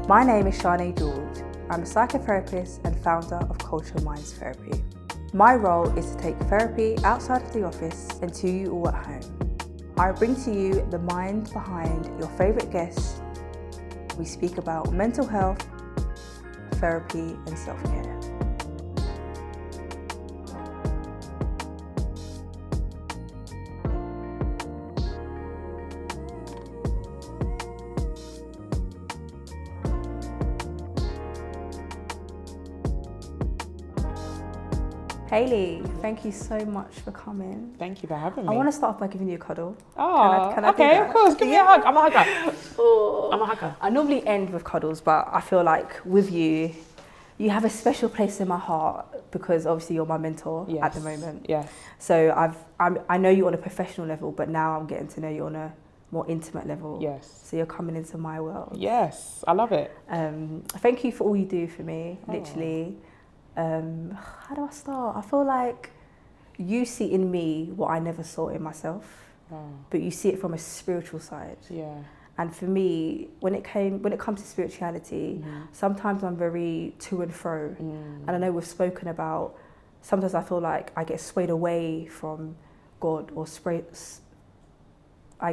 My name is Shanae George. I'm a psychotherapist and founder of Culture Minds Therapy. My role is to take therapy outside of the office and to you all at home. I bring to you the mind behind your favourite guests. We speak about mental health, therapy and self-care. Hayley, thank you so much for coming. Thank you for having me. I want to start off by giving you a cuddle. Oh, can I do okay, that? of course. Give me a hug. I'm a hugger. Oh. I'm a hugger. I normally end with cuddles, but I feel like with you, you have a special place in my heart because obviously you're my mentor at the moment. Yes. So I know you on a professional level, but now I'm getting to know you on a more intimate level. Yes. So you're coming into my world. Yes, I love it. Thank you for all you do for me, literally. How do I start? I feel like you see in me what I never saw in myself, but you see it from a spiritual side. Yeah. And for me, when it comes to spirituality, sometimes I'm very to and fro. And I know we've spoken about, sometimes I feel like I get swayed away from God or sometimes I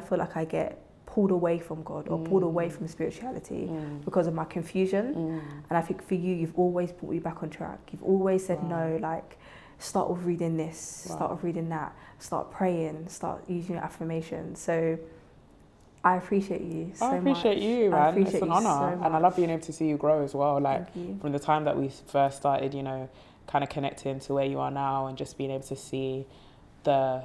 feel like I get pulled away from God or pulled away from spirituality because of my confusion. And I think for you, you've always brought me back on track. You've always said, no, like, start with reading this, start with reading that, start praying, start using your affirmations. So I appreciate you so much. I appreciate you, man. It's an honor. And I love being able to see you grow as well. Like, from the time that we first started, you know, kind of connecting to where you are now and just being able to see the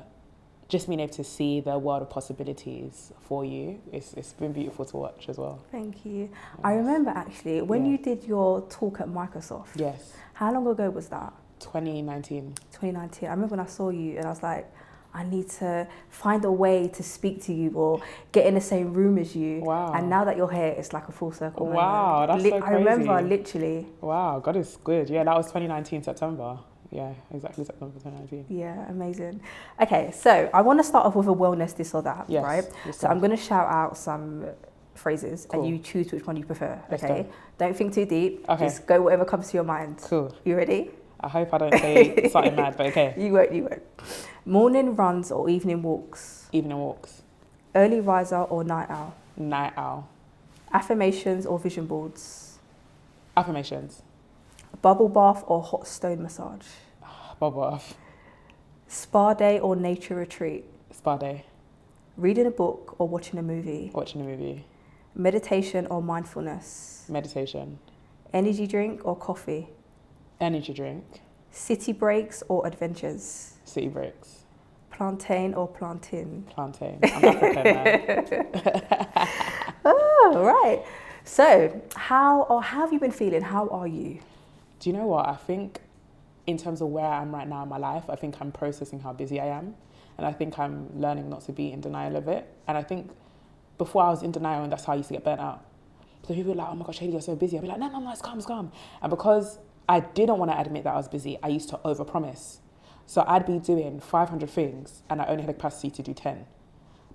world of possibilities for you. It's been beautiful to watch as well. Thank you. Yes. I remember actually when you did your talk at Microsoft. Yes. How long ago was that? 2019. 2019. I remember when I saw you and I was like, I need to find a way to speak to you or get in the same room as you. Wow. And now that you're here, it's like a full circle. Wow, that's so crazy. I remember literally. Wow, God is good. Yeah, that was 2019 September. Yeah, exactly September 2019. Yeah, amazing. Okay, so I want to start off with a wellness this or that, right? So I'm going to shout out some phrases and you choose which one you prefer, okay? Don't think too deep. Okay. Just go whatever comes to your mind. Cool. You ready? I hope I don't say something mad, but okay. You won't. Morning runs or evening walks? Evening walks. Early riser or night owl? Night owl. Affirmations or vision boards? Affirmations. Bubble bath or hot stone massage? Bubble bath. Spa day or nature retreat? Spa day. Reading a book or watching a movie? Watching a movie. Meditation or mindfulness? Meditation. Energy drink or coffee? Energy drink. City breaks or adventures? City breaks. Plantain or plantain? Plantain. I'm African, man. Oh, right. So, how have you been feeling? How are you? Do you know what? I think in terms of where I am right now in my life, I think I'm processing how busy I am. And I think I'm learning not to be in denial of it. And I think before I was in denial, and that's how I used to get burnt out. So people were like, oh my gosh, Hayley, you're so busy. I'd be like, no, it's calm. And because I didn't want to admit that I was busy, I used to overpromise. So I'd be doing 500 things and I only had the capacity to do 10.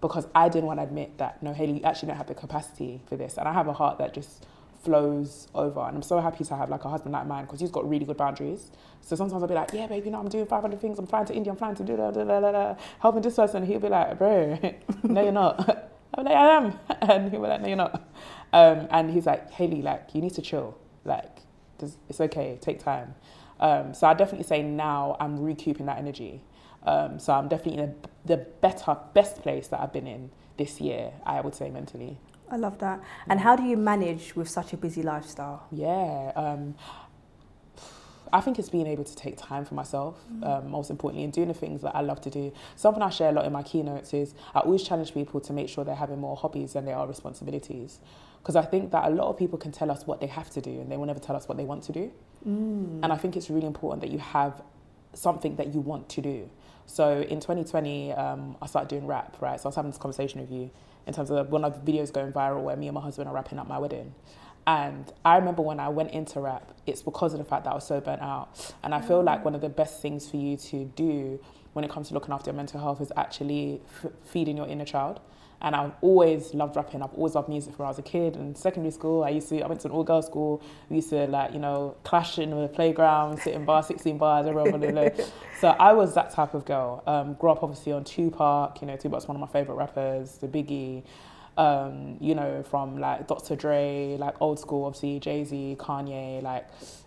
Because I didn't want to admit that, no, Hayley, you actually don't have the capacity for this. And I have a heart that just flows over. And I'm so happy to have like a husband like mine because he's got really good boundaries. So sometimes I'll be like, yeah, babe, you know, I'm doing 500 things. I'm flying to India, I'm flying to do helping this person. And he'll be like, bro, no, you're not. I'm like, I am. And he'll be like, no, you're not. And he's like, Hayley, like, you need to chill. Like, it's okay, take time. So I definitely say now I'm recouping that energy. So I'm definitely in the best place that I've been in this year, I would say mentally. I love that. And how do you manage with such a busy lifestyle? Yeah, I think it's being able to take time for myself, most importantly, and doing the things that I love to do. Something I share a lot in my keynotes is I always challenge people to make sure they're having more hobbies than they are responsibilities. Because I think that a lot of people can tell us what they have to do and they will never tell us what they want to do. And I think it's really important that you have something that you want to do. So in 2020, I started doing rap, right? So I was having this conversation with you in terms of one of the videos going viral where me and my husband are wrapping up my wedding. And I remember when I went into rap, it's because of the fact that I was so burnt out. And I feel like one of the best things for you to do when it comes to looking after your mental health is actually feeding your inner child. And I've always loved rapping. I've always loved music when I was a kid. In secondary school, I went to an all-girls school. We used to clash in the playground, sit in bar, 16 bars, everyone wanted to know. So I was that type of girl. Grew up obviously on Tupac. Tupac's one of my favorite rappers, the Biggie. From like Dr. Dre, like old school, obviously Jay-Z, Kanye,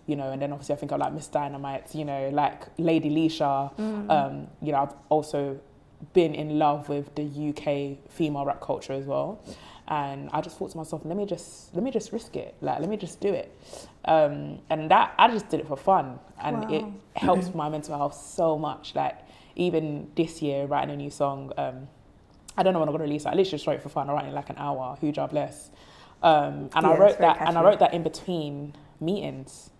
and then obviously I think of like Miss Dynamite, like Lady Leisha. I've also been in love with the UK female rap culture as well. And I just thought to myself, let me just risk it. Like, let me just do it. And that, I just did it for fun. And It helps my mental health so much. Like, even this year, writing a new song, I don't know when I'm gonna release it. I literally just wrote it for fun. I wrote it in like an hour. Who job less? I wrote that in between meetings.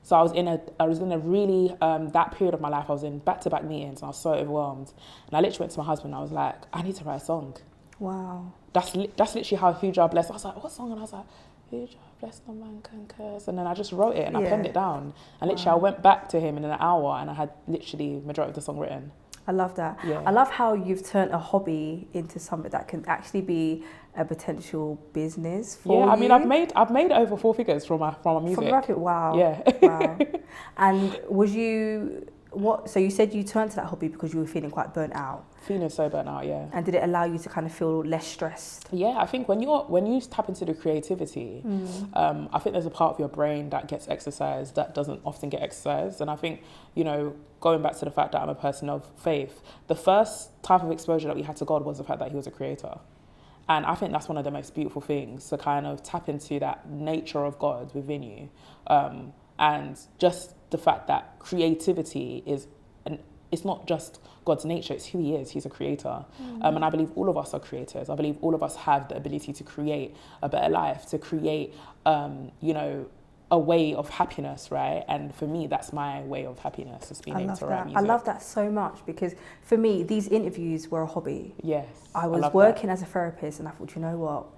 So I was in a really that period of my life. I was in back-to-back meetings, and I was so overwhelmed. And I literally went to my husband. And I was like, I need to write a song. Wow. That's literally how Who job less. I was like, what song? And I was like, Who job less, no man can curse. And then I just wrote it and I penned it down. And literally I went back to him in an hour, and I had literally majority of the song written. I love that. Yeah. I love how you've turned a hobby into something that can actually be a potential business for you. Yeah, I mean, I've made over 4 figures from my music. From rapping, wow. Yeah. Wow. And so you said you turned to that hobby because you were feeling quite burnt out. Feeling so burnt out, yeah. And did it allow you to kind of feel less stressed? Yeah, I think when you tap into the creativity, I think there's a part of your brain that gets exercised that doesn't often get exercised. And I think, going back to the fact that I'm a person of faith, the first type of exposure that we had to God was the fact that he was a creator. And I think that's one of the most beautiful things, to kind of tap into that nature of God within you. And just the fact that creativity it's not just God's nature, it's who he is. He's a creator. And I believe all of us are creators. I believe all of us have the ability to create a better life, to create, a way of happiness, right? And for me, that's my way of happiness, is being able to write music. I love that so much, because for me, these interviews were a hobby. Yes. I was working as a therapist, and I thought, you know what?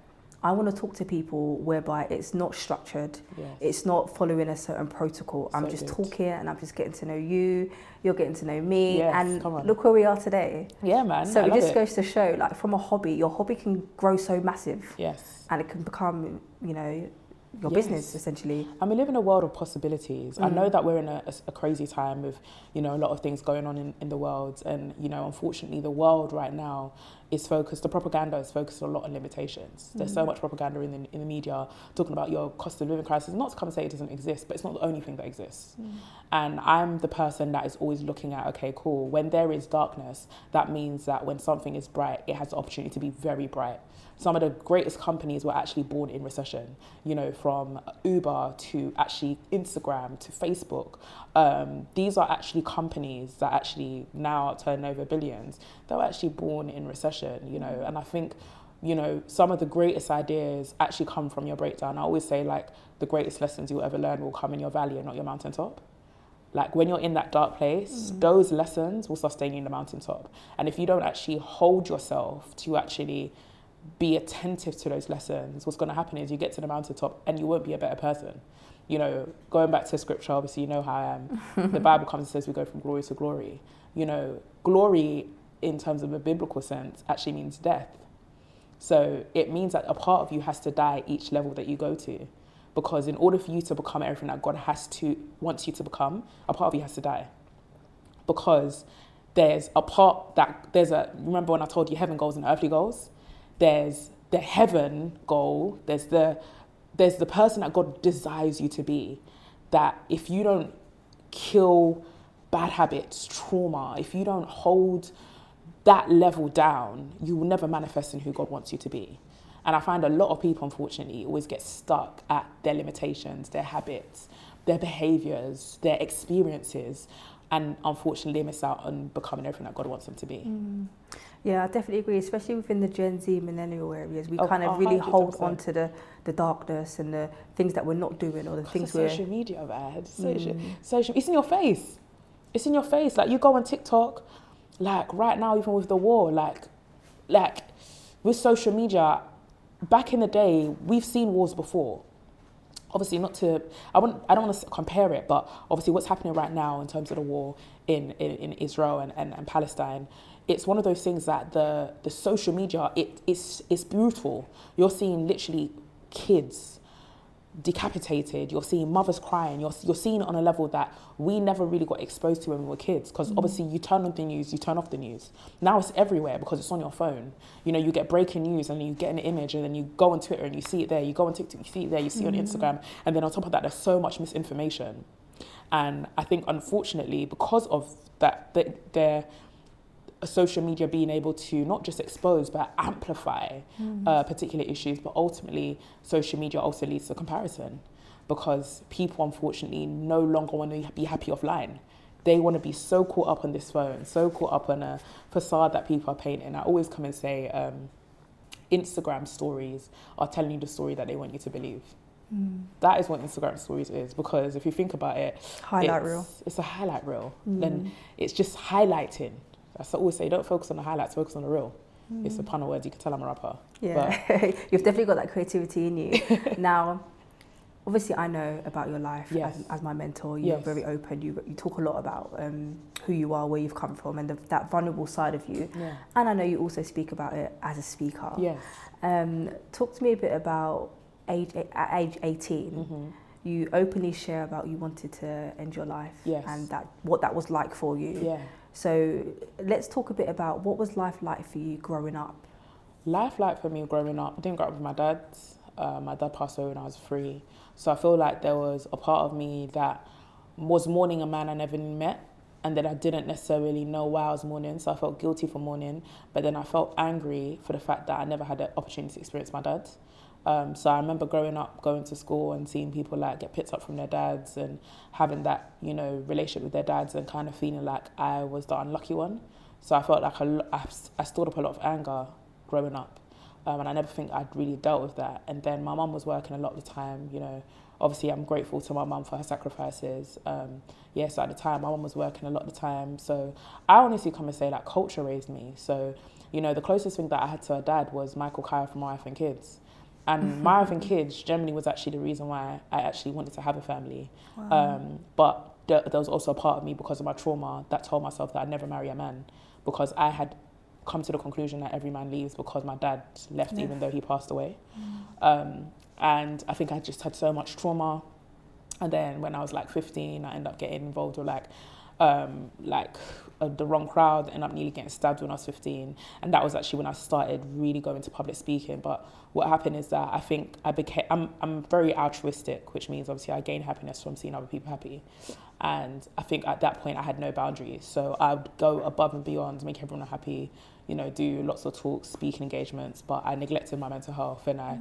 I want to talk to people whereby it's not structured. Yes. It's not following a certain protocol. I'm just talking, and I'm just getting to know you. You're getting to know me. Yes, and look where we are today. Yeah, man. So it just goes to show, like, from a hobby, your hobby can grow so massive. Yes. And it can become, your business, essentially. And we live in a world of possibilities. I know that we're in a crazy time with, a lot of things going on in the world. And, unfortunately, the world right now is focused, the propaganda is focused a lot on limitations. There's so much propaganda in the media talking about your cost of living crisis. Not to come and say it doesn't exist, but it's not the only thing that exists. And I'm the person that is always looking at, okay, cool, when there is darkness, that means that when something is bright, it has the opportunity to be very bright. Some of the greatest companies were actually born in recession, from Uber to actually Instagram to Facebook. These are actually companies that actually now turn over billions. They were actually born in recession, and I think, some of the greatest ideas actually come from your breakdown. I always say, like, the greatest lessons you'll ever learn will come in your valley and not your mountaintop. Like, when you're in that dark place, those lessons will sustain you in the mountaintop. And if you don't actually hold yourself to actually be attentive to those lessons, what's going to happen is you get to the mountaintop and you won't be a better person. Going back to scripture, obviously, how I am. The Bible comes and says we go from glory to glory. Glory in terms of a biblical sense actually means death. So it means that a part of you has to die each level that you go to. Because in order for you to become everything that God wants you to become, a part of you has to die. Because remember when I told you heaven goals and earthly goals? There's the heaven goal, there's the person that God desires you to be, that if you don't kill bad habits, trauma, if you don't hold that level down, you will never manifest in who God wants you to be. And I find a lot of people, unfortunately, always get stuck at their limitations, their habits, their behaviors, their experiences, and unfortunately they miss out on becoming everything that God wants them to be. Yeah, I definitely agree, especially within the Gen Z millennial areas. We kind of really 100%. Hold on to the darkness and the things that we're not doing, or the things we're... Social media, man. Social, it's in your face. It's in your face. Like, you go on TikTok, like, right now, even with the war, like with social media, back in the day, we've seen wars before. Obviously, I don't want to compare it, but obviously what's happening right now in terms of the war in Israel and Palestine, it's one of those things that the social media, it's brutal. You're seeing literally kids decapitated, you're seeing mothers crying, you're seeing it on a level that we never really got exposed to when we were kids, because obviously you turn on the news, you turn off the news. Now it's everywhere because it's on your phone. You know, you get breaking news and you get an image, and then you go on Twitter and you see it there, you go on TikTok, you see it there, you see it on Instagram, and then on top of that there's so much misinformation. And I think unfortunately, because of that, their social media being able to not just expose but amplify particular issues, but ultimately social media also leads to comparison, because people unfortunately no longer want to be happy offline. They want to be so caught up on this phone, so caught up on a facade that people are painting. I always come and say Instagram stories are telling you the story that they want you to believe. That is what Instagram stories is, because if you think about it, it's a highlight reel. Then it's just highlighting. That's what I always say, don't focus on the highlights, focus on the real. It's a pun of words, you can tell I'm a rapper. Yeah, you've definitely got that creativity in you. Now, obviously I know about your life as my mentor. You're very open, you talk a lot about who you are, where you've come from, and that vulnerable side of you. And I know you also speak about it as a speaker. Talk to me a bit about at age 18, you openly share about you wanted to end your life and what that was like for you. So let's talk a bit about what was life like for you growing up? Life like for me growing up, I didn't grow up with my dad. My dad passed away when I was 3. So I feel like there was a part of me that was mourning a man I never met, and then I didn't necessarily know why I was mourning, so I felt guilty for mourning, but then I felt angry for the fact that I never had the opportunity to experience my dad. So I remember growing up, going to school and seeing people like get picked up from their dads and having that, you know, relationship with their dads, and kind of feeling like I was the unlucky one. So I felt like I stored up a lot of anger growing up, and I never think I'd really dealt with that. And then my mum was working a lot of the time, you know. Obviously I'm grateful to my mum for her sacrifices. So at the time my mum was working a lot of the time. So I honestly come and say like culture raised me. So, you know, the closest thing that I had to a dad was Michael Kaya from My Wife and Kids. And My Wife and Kids generally was actually the reason why I actually wanted to have a family. But there was also a part of me, because of my trauma, that told myself that I'd never marry a man, because I had come to the conclusion that every man leaves because my dad left even though he passed away. And I think I just had so much trauma. And then when I was like 15, I ended up getting involved with the wrong crowd, ended up nearly getting stabbed when I was 15. And that was actually when I started really going to public speaking. But what happened is that I think I'm very altruistic, which means obviously I gain happiness from seeing other people happy. And I think at that point I had no boundaries. So I would go above and beyond, make everyone happy, you know, do lots of talks, speaking engagements, but I neglected my mental health, and I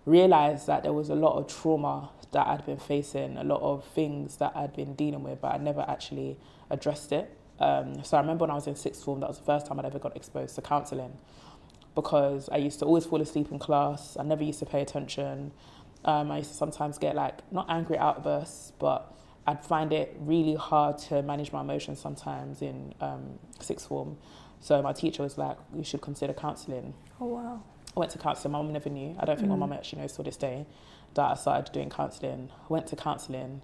realised that there was a lot of trauma that I'd been facing, a lot of things that I'd been dealing with, but I never actually addressed it. So I remember when I was in 6th form, that was the first time I'd ever got exposed to counselling, because I used to always fall asleep in class. I never used to pay attention. I used to sometimes get not angry outbursts, but I'd find it really hard to manage my emotions sometimes in 6th form. So my teacher was like, you should consider counselling. Oh, wow. I went to counselling. My mum never knew. I don't think my mum actually knows to this day that I started doing counselling. I went to counselling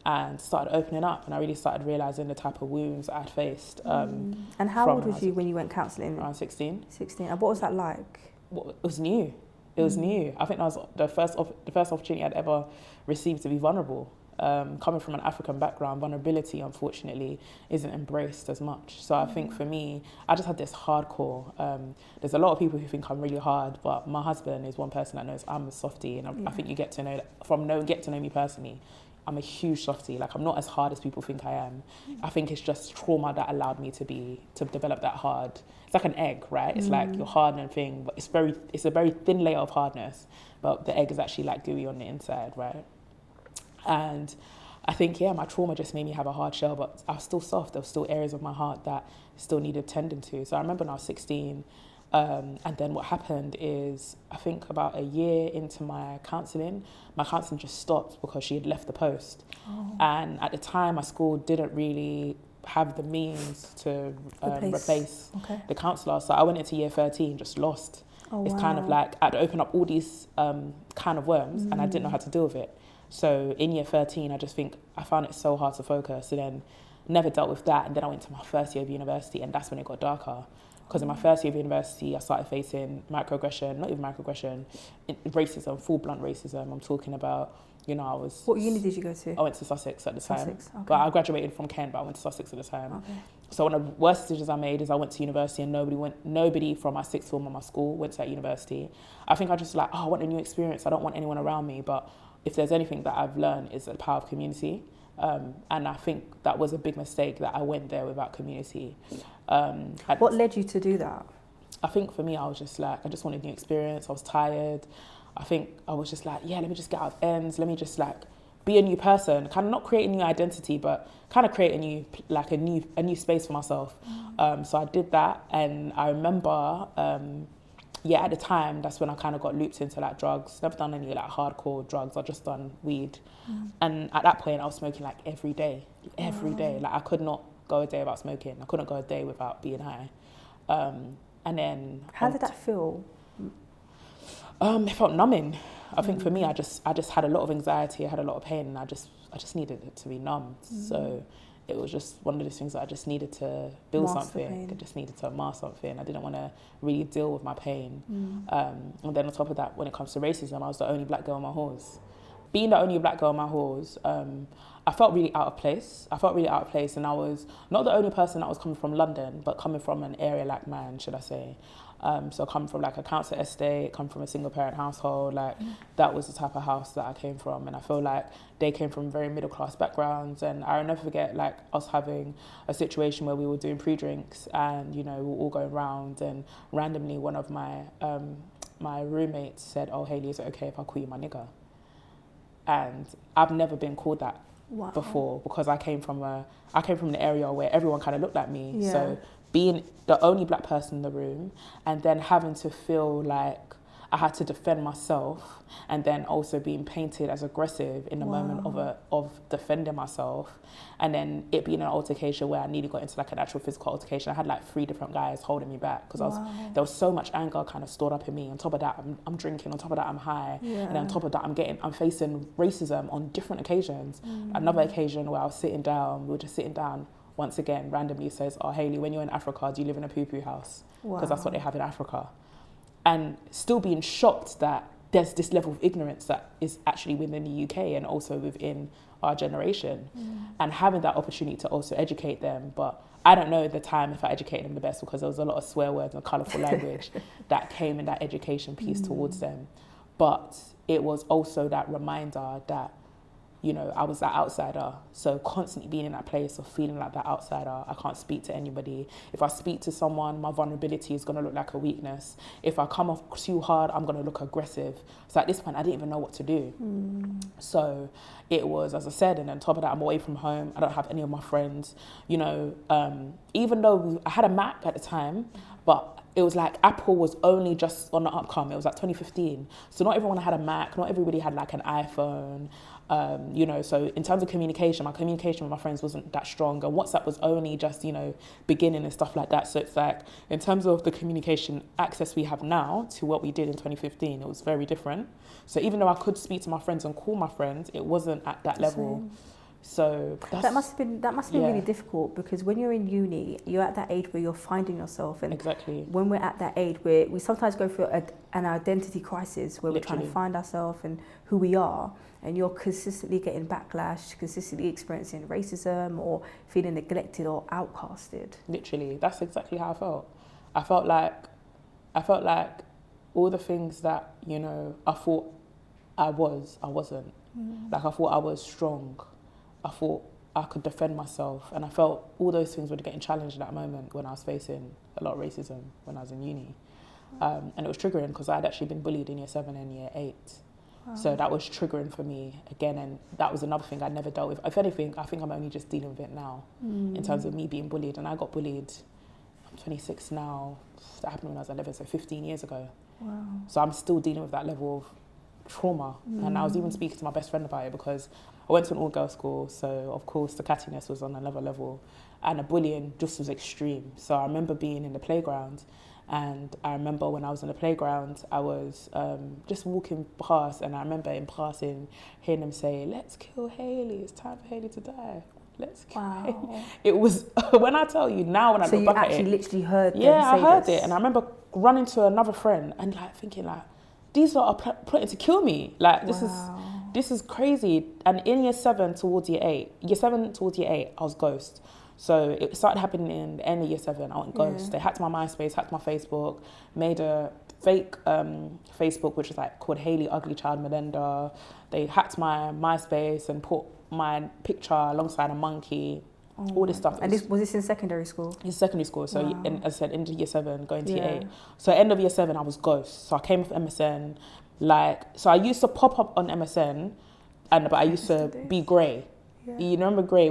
and started opening up, and I really started realising the type of wounds I'd faced. And how old was you when you went counselling? Around 16. 16. And what was that like? Well, it was new. It was new. I think that was the first opportunity I'd ever received to be vulnerable. Coming from an African background, vulnerability, unfortunately, isn't embraced as much. So I think for me, I just had this hardcore. There's a lot of people who think I'm really hard, but my husband is one person that knows I'm a softie, and I think you get to know get to know me personally. I'm a huge softie. Like, I'm not as hard as people think I am. I think it's just trauma that allowed me to develop that hard. It's like an egg, right? It's like you're hard and thing, but it's a very thin layer of hardness, but the egg is actually like gooey on the inside, right? And I think, my trauma just made me have a hard shell, but I was still soft. There were still areas of my heart that still needed tending to. So I remember when I was 16, and then what happened is, I think about a year into my counselling just stopped because she had left the post. And at the time, my school didn't really have the means to replace the counsellor. So I went into year 13, just lost. It's kind of like I'd open up all these can of worms, and I didn't know how to deal with it. So in year 13, I just think I found it so hard to focus, and then never dealt with that. And then I went to my first year of university, and that's when it got darker. Because in my first year of university, I started facing microaggression, not even microaggression, racism, full blunt racism. I'm talking about, you know, I was... What uni did you go to? I went to Sussex at the time. Sussex, okay. But I graduated from Kent, but I went to Sussex at the time. Okay. So one of the worst decisions I made is I went to university and nobody from my sixth form of my school went to that university. I think I just like, I want a new experience. I don't want anyone around me. But if there's anything that I've learned is the power of community. And I think that was a big mistake that I went there without community. What led you to do that? I think for me, I was just like, I just wanted a new experience. I was tired. I think I was just like, yeah, let me just get out of ends. Let me just like be a new person, kind of not create a new identity, but kind of create a new space for myself. So I did that, and I remember, at the time, that's when I kind of got looped into like drugs. Never done any like hardcore drugs. I just done weed, and at that point, I was smoking like every day. Like I could not go a day without smoking. I couldn't go a day without being high. And then how did that feel? It felt numbing. I think for me, I just had a lot of anxiety. I had a lot of pain, and I just needed it to be numbed. So it was just one of those things that I just needed to build something. I just needed to mask something. I didn't want to really deal with my pain. And then on top of that, when it comes to racism, I was the only black girl in my halls. Being the only black girl in my halls, I felt really out of place. And I was not the only person that was coming from London, but coming from an area like mine, should I say. So coming from like a council estate, come from a single parent household, like that was the type of house that I came from. And I feel like they came from very middle class backgrounds. And I'll never forget like us having a situation where we were doing pre-drinks and, you know, we were all going round, and randomly one of my my roommates said, "Oh, Hayley, is it okay if I call you my nigger?" And I've never been called that before, because I came from an area where everyone kind of looked like me. Yeah. So being the only black person in the room, and then having to feel like I had to defend myself, and then also being painted as aggressive in the moment of defending myself, and then it being an altercation where I nearly got into like an actual physical altercation. I had like 3 different guys holding me back because there was so much anger kind of stored up in me. On top of that, I'm drinking. On top of that, I'm high, and then on top of that, I'm facing racism on different occasions. Another occasion where I was sitting down, we were just sitting down. Once again, randomly says, "Oh, Hayley, when you're in Africa, do you live in a poo-poo house?" Because that's what they have in Africa. And still being shocked that there's this level of ignorance that is actually within the UK and also within our generation. And having that opportunity to also educate them. But I don't know at the time if I educated them the best, because there was a lot of swear words and colourful language that came in that education piece towards them. But it was also that reminder that, you know, I was that outsider. So constantly being in that place of feeling like that outsider, I can't speak to anybody. If I speak to someone, my vulnerability is going to look like a weakness. If I come off too hard, I'm going to look aggressive. So at this point, I didn't even know what to do. So it was, as I said, and on top of that, I'm away from home. I don't have any of my friends. You know, even though I had a Mac at the time, but it was like Apple was only just on the upcome. It was like 2015. So not everyone had a Mac. Not everybody had like an iPhone. You know, so in terms of communication, my communication with my friends wasn't that strong, and WhatsApp was only just, you know, beginning and stuff like that. So it's like, in terms of the communication access we have now to what we did in 2015, it was very different. So even though I could speak to my friends and call my friends, it wasn't at that level. So that must have been really difficult, because when you're in uni, you're at that age where you're finding yourself, and when we're at that age where we sometimes go through an identity crisis where we're trying to find ourselves and who we are, and you're consistently getting backlash, consistently experiencing racism or feeling neglected or outcasted. Literally, that's exactly how I felt. I felt like all the things that, you know, I thought I wasn't. Like I thought I was strong. I thought I could defend myself, and I felt all those things were getting challenged at that moment when I was facing a lot of racism when I was in uni. And it was triggering because I had actually been bullied in year 7 and year 8. So that was triggering for me again, and that was another thing I never dealt with. If anything, I think I'm only just dealing with it now in terms of me being bullied. And I got bullied, I'm 26 now, that happened when I was 11, so 15 years ago. So I'm still dealing with that level of trauma. And I was even speaking to my best friend about it, because I went to an all-girls school, so of course the cattiness was on another level, and the bullying just was extreme. So I remember being in the playground, and I remember when I was in the playground, I was just walking past, and I remember in passing hearing them say, "Let's kill Hayley, it's time for Hayley to die." Let's go. Wow. It was, when I tell you now, when I look back at it. So you actually literally heard them Yeah, I say heard this. it. And I remember running to another friend and like thinking like, these lot are plotting to kill me. Like, this is crazy. And in year 7 towards year 8, I was ghost. So it started happening in the end of year 7. I went ghost. They hacked my MySpace, hacked my Facebook, made a fake Facebook, which was like called Hayley Ugly Child Mulenda. They hacked my MySpace and put my picture alongside a monkey. All this stuff. And was this in secondary school? In secondary school. So as I said, into year 7, going to year 8. So end of year 7, I was ghost. So I came off MSN. So I used to pop up on MSN, but I used to be grey. Yeah. You remember grey?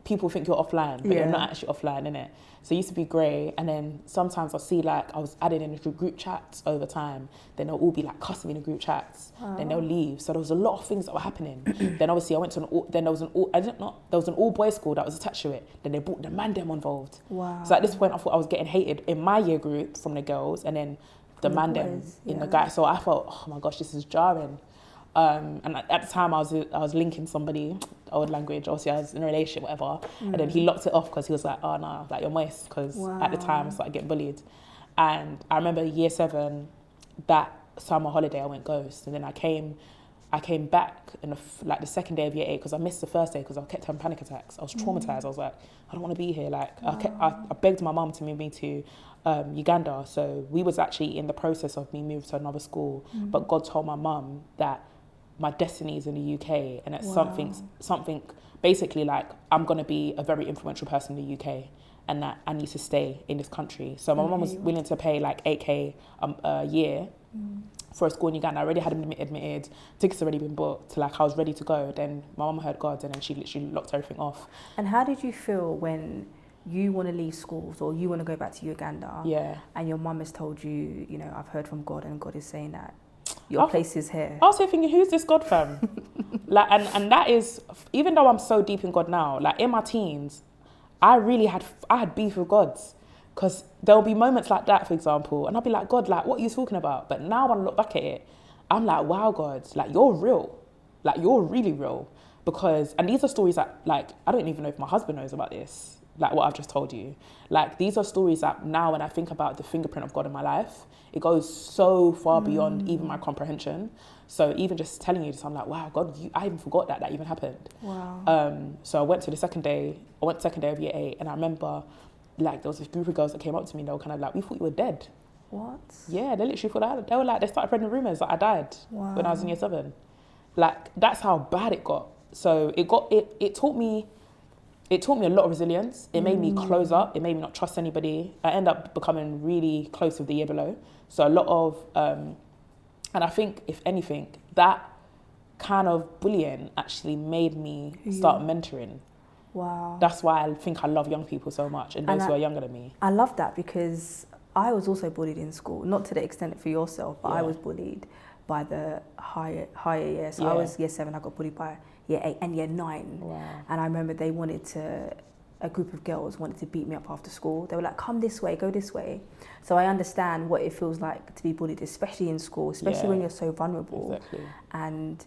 People think you're offline, but you're not actually offline, innit? So it used to be grey, and then sometimes I'll see like I was added into group chats over time. Then they'll all be like cussing me in the group chats. Then they'll leave. So there was a lot of things that were happening. Then obviously I went to there was an all boys school that was attached to it. Then they brought the man them involved. Wow. So at this point I thought I was getting hated in my year group from the girls, and then the man them in the guys. So I thought, oh my gosh, this is jarring. And at the time I was linking somebody, old language, obviously I was in a relationship, whatever, and then he locked it off because he was like, oh no, like you're moist, because at the time I started getting bullied. And I remember year 7, that summer holiday I went ghost, and then I came back in the second day of year 8 because I missed the first day because I kept having panic attacks. I was traumatized. I was like, I don't want to be here. Like I begged my mum to move me to Uganda. So we was actually in the process of me moving to another school, but God told my mum that my destiny is in the UK, and it's something basically like I'm going to be a very influential person in the UK, and that I need to stay in this country. So my mum was willing to pay like 8k a year for a school in Uganda. I already had admitted, tickets had already been booked, like I was ready to go. Then my mum heard God, and then she literally locked everything off. And how did you feel when you want to leave schools or you want to go back to Uganda, and your mum has told you, you know, I've heard from God and God is saying that your place is here? I was thinking, who's this God fam? Like, and that is, even though I'm so deep in God now, like in my teens, I had beef with God, because there'll be moments like that, for example, and I'll be like, God, like, what are you talking about? But now when I look back at it, I'm like, wow, God, like, you're real. Like, you're really real. Because, and these are stories that, like, I don't even know if my husband knows about this, like what I've just told you. Like, these are stories that now when I think about the fingerprint of God in my life, it goes so far beyond even my comprehension. So even just telling you this, I'm like, wow, God, I even forgot that even happened. Wow. So I went to second day of year 8, and I remember, like, there was this group of girls that came up to me, and they were kind of like, we thought you were dead. What? Yeah, they literally thought they started spreading rumours that I died when I was in year 7. Like, that's how bad it got. So it taught me a lot of resilience. It made me close up. It made me not trust anybody. I ended up becoming really close with the year below. So a lot of, and I think, if anything, that kind of bullying actually made me start mentoring. Wow. That's why I think I love young people so much, and those who are younger than me. I love that, because I was also bullied in school, not to the extent for yourself, but I was bullied by the higher years. So I was year 7, I got bullied by year 8 and year 9. Wow. And I remember a group of girls wanted to beat me up after school. They were like, come this way, go this way. So I understand what it feels like to be bullied, especially in school, especially when you're so vulnerable. Exactly. And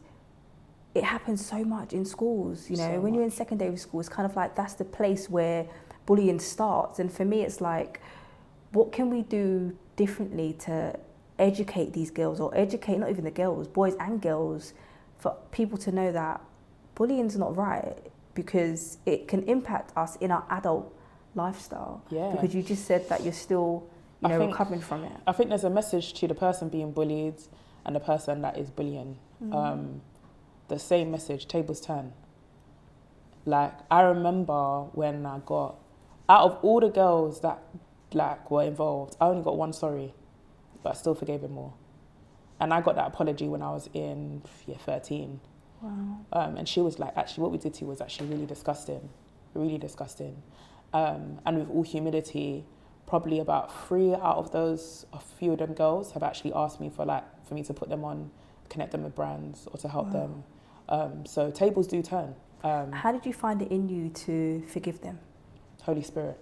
it happens so much in schools, you know, when you're in secondary school, it's kind of like that's the place where bullying starts. And for me, it's like, what can we do differently to educate these girls, or educate not even the girls, boys and girls, for people to know that bullying's not right, because it can impact us in our adult lifestyle. Yeah. Because you just said that you're still, recovering from it. I think there's a message to the person being bullied and the person that is bullying. The same message, tables turn. Like, I remember when I got, out of all the girls that like were involved, I only got one sorry, but I still forgave him all. And I got that apology when I was in year 13. Wow. And she was like, actually, what we did to you was actually really disgusting. And with all humility, probably about 3 out of those, a few of them girls have actually asked me for me to put them on, connect them with brands, or to help them. So tables do turn. How did you find it in you to forgive them? Holy Spirit.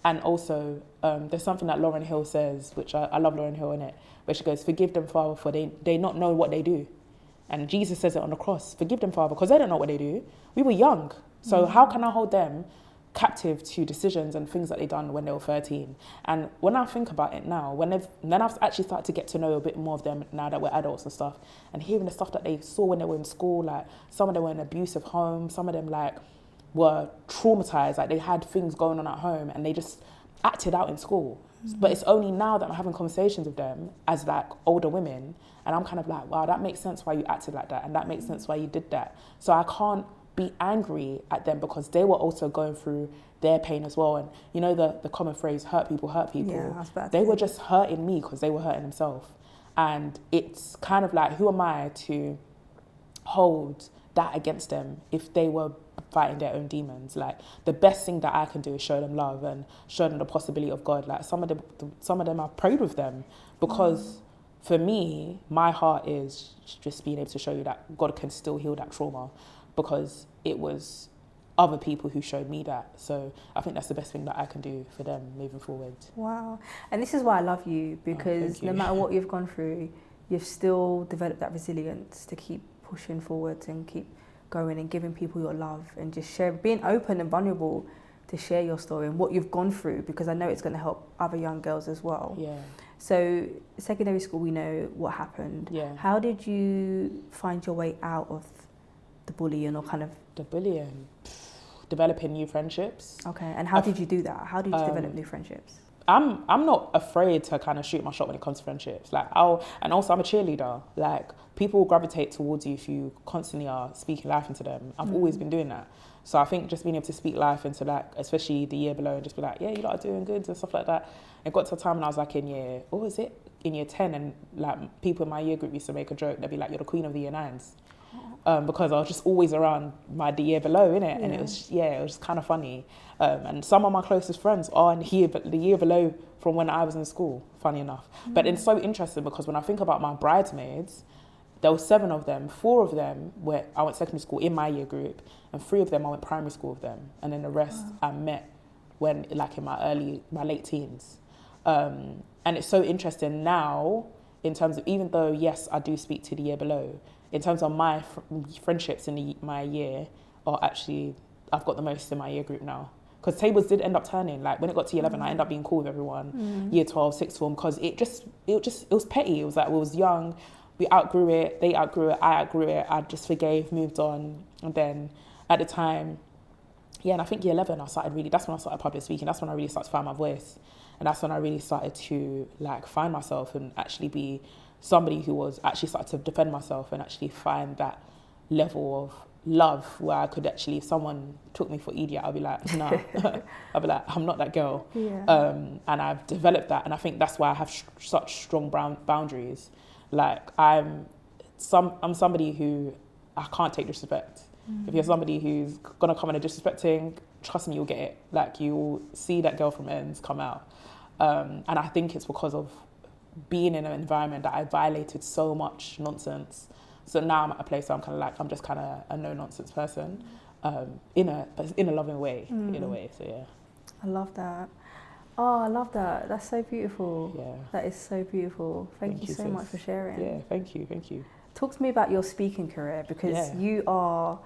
And also, there's something that Lauryn Hill says, which I love Lauryn Hill in it, where she goes, forgive them, Father, for they not know what they do. And Jesus says it on the cross, forgive them, Father, because they don't know what they do. We were young. So how can I hold them captive to decisions and things that they done when they were 13? And when I think about it now, then I've actually started to get to know a bit more of them now that we're adults and stuff, and hearing the stuff that they saw when they were in school, like some of them were in abusive homes, some of them like were traumatized, like they had things going on at home and they just acted out in school. But it's only now that I'm having conversations with them as like older women, and I'm kind of like, wow, that makes sense why you acted like that, and that makes sense why you did that. So I can't be angry at them because they were also going through their pain as well. And you know the common phrase, hurt people hurt people. Yeah, they were just hurting me because they were hurting themselves. And it's kind of like, who am I to hold that against them if they were fighting their own demons? Like, the best thing that I can do is show them love and show them the possibility of God. Like, some of them I've prayed with them because for me, my heart is just being able to show you that God can still heal that trauma, because it was other people who showed me that. So I think that's the best thing that I can do for them moving forward. Wow. And this is why I love you, because no matter what you've gone through, you've still developed that resilience to keep pushing forward and keep going and giving people your love and just being open and vulnerable to share your story and what you've gone through, because I know it's going to help other young girls as well. Yeah. So secondary school, we know what happened. Yeah. How did you find your way out of the bullying or kind of... The bullying? Developing new friendships. Okay, and how did you do that? How did you develop new friendships? I'm not afraid to kind of shoot my shot when it comes to friendships. Like, and also I'm a cheerleader. Like, people will gravitate towards you if you constantly are speaking life into them. I've always been doing that. So I think just being able to speak life into, like, especially the year below, and just be like, yeah, you lot are doing good and stuff like that. It got to a time when I was like in year 10, and like people in my year group used to make a joke. They'd be like, you're the queen of the year 9s. Because I was just always around the year below, innit? And it was kind of funny. And some of my closest friends are in the year below from when I was in school, funny enough. But it's so interesting because when I think about my bridesmaids, there were 7 of them. 4 of them I went secondary school in my year group, and 3 of them I went primary school with them, and then the rest I met when, like, in my late teens. And it's so interesting now in terms of, even though yes I do speak to the year below, in terms of my friendships in my year, are actually, I've got the most in my year group now. Because tables did end up turning. Like, when it got to year 11, I ended up being cool with everyone. Year 12, sixth form, because it was petty. It was like, we was young, we outgrew it, they outgrew it, I outgrew it. I just forgave, moved on. And then at the time, and I think year 11, that's when I started public speaking. That's when I really started to find my voice. And that's when I really started to, like, find myself and actually be somebody who was actually started to defend myself and actually find that level of love where I could actually, if someone took me for idiot, I'll be like, no. I'll be like, I'm not that girl. Yeah. And I've developed that, and I think that's why I have such strong boundaries. Like, I'm somebody who I can't take disrespect. If you're somebody who's gonna come in a disrespecting, trust me, you'll get it. Like, you'll see that girl from ends come out. And I think it's because of being in an environment that I violated so much nonsense. So now I'm at a place where I'm kind of like, I'm just kind of a no-nonsense person, but in a loving way, in a way. So yeah. I love that. Oh, I love that. That's so beautiful. Yeah. That is so beautiful. Thank you so much for sharing. Yeah, thank you. Talk to me about your speaking career, because you are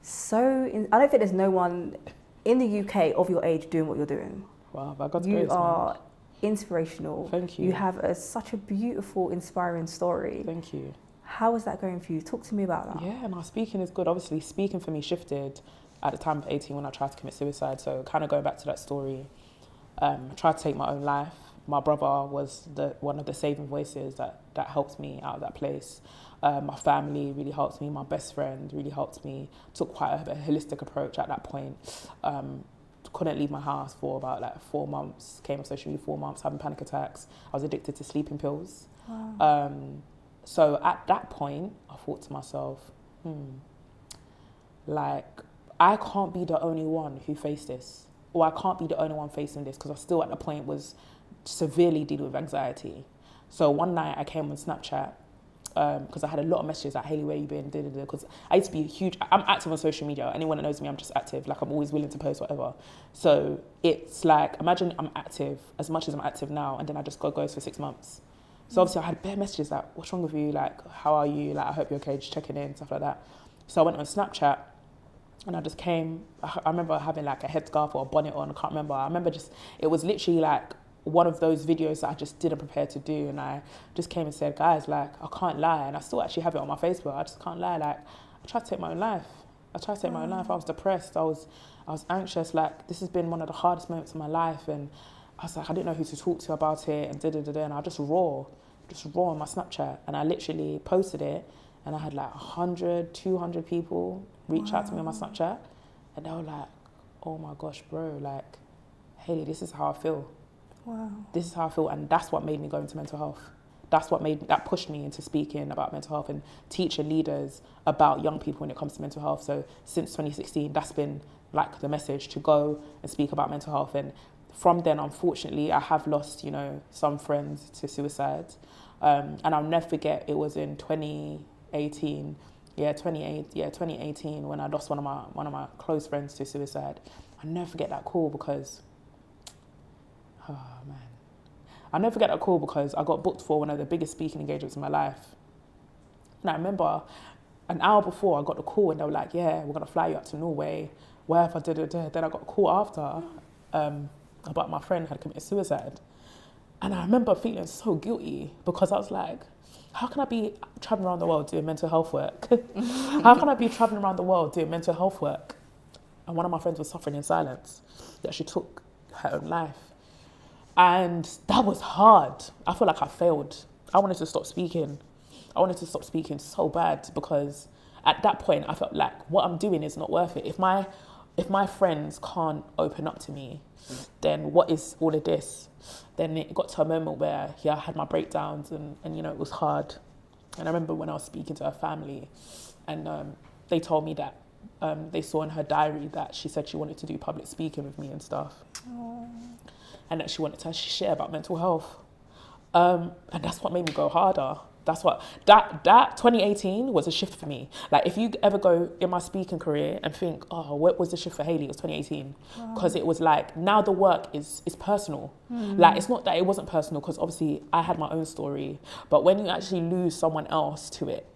I don't think there's no one in the UK of your age doing what you're doing. Wow, by God's grace, grace, you are inspirational. Thank you. You have such a beautiful, inspiring story. Thank you. How is that going for you? Talk to me about that. Yeah, my speaking is good. Obviously, speaking for me shifted at the time of 18 when I tried to commit suicide. So kind of going back to that story, I tried to take my own life. My brother was one of the saving voices that helped me out of that place. My family really helped me. My best friend really helped me. Took quite a holistic approach at that point. Couldn't leave my house for about 4 months. Came off social media 4 months, having panic attacks. I was addicted to sleeping pills. Wow. So at that point, I thought to myself, like, I can't be the only one who faced this, or I can't be the only one facing this, because I still at the point was severely dealing with anxiety. So one night I came on Snapchat, because I had a lot of messages like, Hayley, where you been? Because I used to be I'm active on social media. Anyone that knows me, I'm just active. Like, I'm always willing to post whatever. So it's like, imagine I'm active as much as I'm active now, and then I just got ghost for 6 months. So obviously I had bare messages like, what's wrong with you? Like, how are you? Like, I hope you're okay, just checking in, stuff like that. So I went on Snapchat, And I just came, I remember having like a headscarf or a bonnet on, I can't remember. I remember just, it was literally like one of those videos that I just didn't prepare to do. And I just came and said, guys, like, I can't lie. And I still actually have it on my Facebook. I just can't lie. Like, I tried to take my own life. I was depressed. I was anxious. Like, this has been one of the hardest moments of my life. And I was like, I didn't know who to talk to about it and and I just raw on my Snapchat. And I literally posted it. And I had like 100, 200 people reach out to me on my Snapchat. And they were like, oh my gosh, bro, like, Hayley, this is how I feel. Wow. This is how I feel. And that's what made me go into mental health. That pushed me into speaking about mental health and teaching leaders about young people when it comes to mental health. So since 2016, that's been like the message, to go and speak about mental health. And from then, unfortunately, I have lost, some friends to suicide. And I'll never forget, it was in 2018 when I lost one of my close friends to suicide. I'll never forget that call because, I'll never forget that call because I got booked for one of the biggest speaking engagements in my life. And I remember an hour before I got the call and they were like, yeah, we're going to fly you up to Norway, wherever, Then I got a call after about my friend had committed suicide. And I remember feeling so guilty because I was like, how can I be traveling around the world doing mental health work? How can I be traveling around the world doing mental health work? And one of my friends was suffering in silence, that she took her own life. And that was hard. I feel like I failed. I wanted to stop speaking. So bad because at that point I felt like what I'm doing is not worth it. If my friends can't open up to me, then what is all of this? Then it got to a moment where I had my breakdowns and it was hard. And I remember when I was speaking to her family and they told me that they saw in her diary that she said she wanted to do public speaking with me and stuff. Aww. And that she wanted to share about mental health. And that's what made me go harder. That's what, that 2018 was a shift for me. Like, if you ever go in my speaking career and think, oh, what was the shift for Hayley? It was 2018. Because it was like, now the work is personal. Like, it's not that it wasn't personal, because obviously I had my own story. But when you actually lose someone else to it,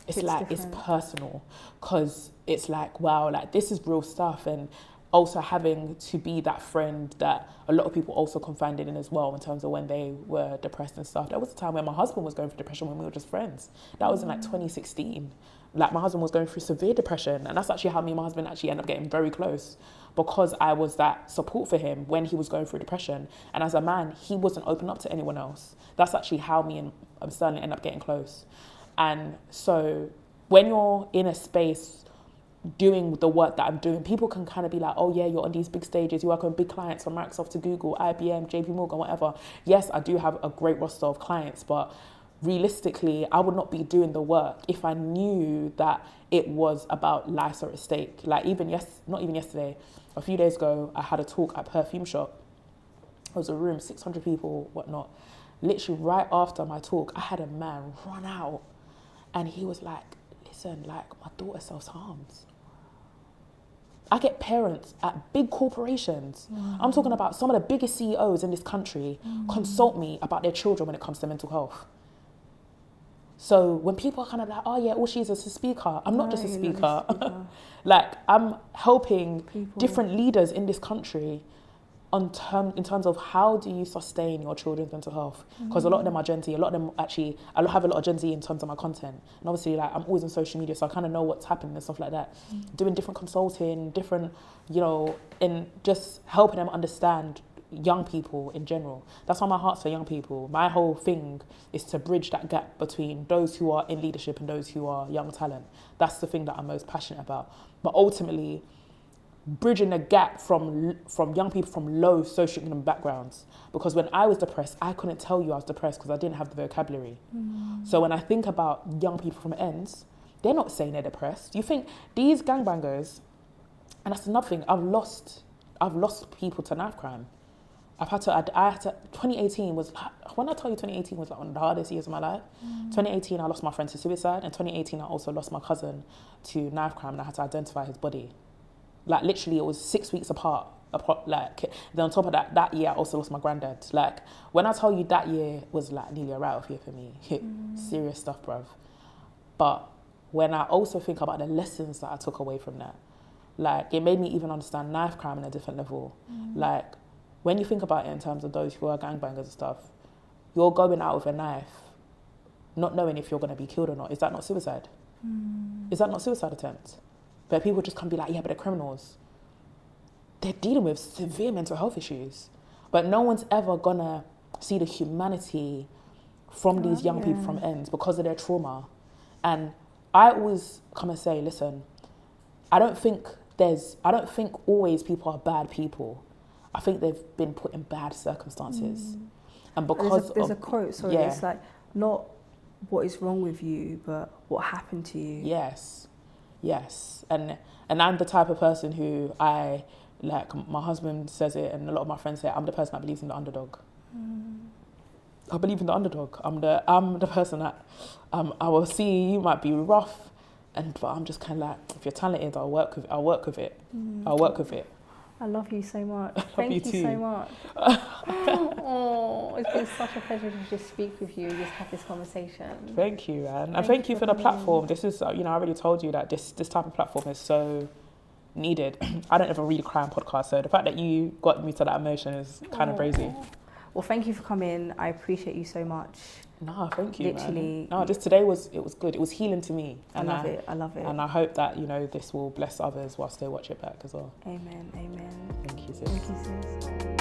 it's like, different. It's personal. Because it's like, wow, like, this is real stuff. And also having to be that friend that a lot of people also confided in as well, in terms of when they were depressed and stuff. There was a time when my husband was going through depression when we were just friends. That was in like 2016. Like, my husband was going through severe depression, and that's actually how me and my husband actually ended up getting very close, because I was that support for him when he was going through depression. And as a man, he wasn't open up to anyone else. That's actually how me and Sterling ended up getting close. And so when you're in a space doing the work that I'm doing, people can kind of be like, oh yeah, you're on these big stages, you work on big clients from Microsoft to Google, IBM, JP Morgan, whatever. Yes, I do have a great roster of clients, but realistically, I would not be doing the work if I knew that it was about lives are at stake. Like, not even yesterday, a few days ago, I had a talk at Perfume Shop. It was a room, 600 people, whatnot. Literally right after my talk, I had a man run out and he was like, listen, like, my daughter self-harms. I get parents at big corporations. I'm talking about some of the biggest CEOs in this country consult me about their children when it comes to mental health. So when people are kind of like, oh yeah, all she is a speaker. I'm not just a speaker. Like, I'm helping different leaders in this country in terms of how do you sustain your children's mental health, because a lot of them are Gen Z. A lot of them actually, I have a lot of Gen Z in terms of my content, and obviously, like, I'm always on social media, so I kind of know what's happening and stuff like that. Doing different consulting, different, in just helping them understand young people in general. That's why my heart's for young people. My whole thing is to bridge that gap between those who are in leadership and those who are young talent. That's the thing that I'm most passionate about. But ultimately, bridging the gap from young people from low socioeconomic backgrounds. Because when I was depressed, I couldn't tell you I was depressed because I didn't have the vocabulary. So when I think about young people from ends, they're not saying they're depressed. You think these gangbangers, and that's another thing, I've lost people to knife crime. I had to, 2018 was, when I tell you 2018 was like one of the hardest years of my life. 2018, I lost my friend to suicide. And 2018, I also lost my cousin to knife crime, and I had to identify his body. Like, literally, it was 6 weeks apart. Like, then on top of that year, I also lost my granddad. Like, when I tell you that year was like nearly a write-off year for me, serious stuff, bruv. But when I also think about the lessons that I took away from that, Like, it made me even understand knife crime on a different level. Like, when you think about it in terms of those who are gangbangers and stuff, you're going out with a knife not knowing if you're going to be killed or not. Is that not suicide? Is that not suicide attempt? But people just can be like, yeah, but they're criminals. They're dealing with severe mental health issues. But no one's ever going to see the humanity from these young people from ends because of their trauma. And I always come and say, listen, I don't think always people are bad people. I think they've been put in bad circumstances. And because there's a quote, sorry, it's like, not what is wrong with you, but what happened to you. Yes. And I'm the type of person who my husband says it, and a lot of my friends say, I'm the person that believes in the underdog. I believe in the underdog. I'm the person that I will see you might be rough, but I'm just kind of like, if you're talented, I'll work with it. I'll work with it. I love you so much. Thank you so much. It's been such a pleasure to just speak with you, just have this conversation. Thank you, Anne. And thank you for the platform. This is, I already told you that this type of platform is so needed. I don't ever really cry on podcasts, so the fact that you got me to that emotion is kind of crazy. Well, thank you for coming. I appreciate you so much. No, thank you, literally, man. No, just today was good. It was healing to me. And I love it. And I hope that, this will bless others whilst they watch it back as well. Amen. Thank you, sis. Thank you, sis.